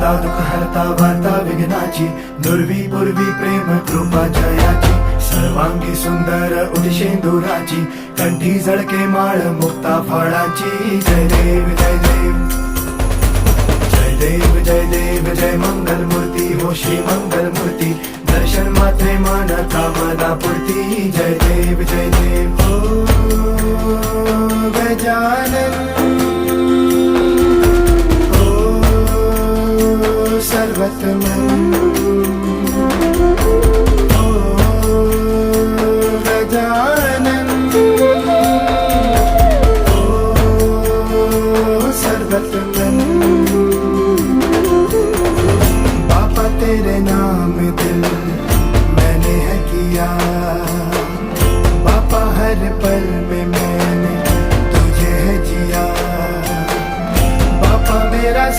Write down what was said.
हरता दुःख हरता वार्ता विघ्नाची, दुर्वी पूर्वी प्रेम कृपा जयाची, सर्वांगी सुंदर उदिशेंदुराची, कंठी झळके माळ मुक्ता फळाची. जय देव जय देव जय देव जय देव जय मंगल मूर्ती हो श्री मंगल मूर्ती, दर्शन मात्रे मन कामना पूर्ती. जय देव जय देव हो गजानन हो सर्वतमन.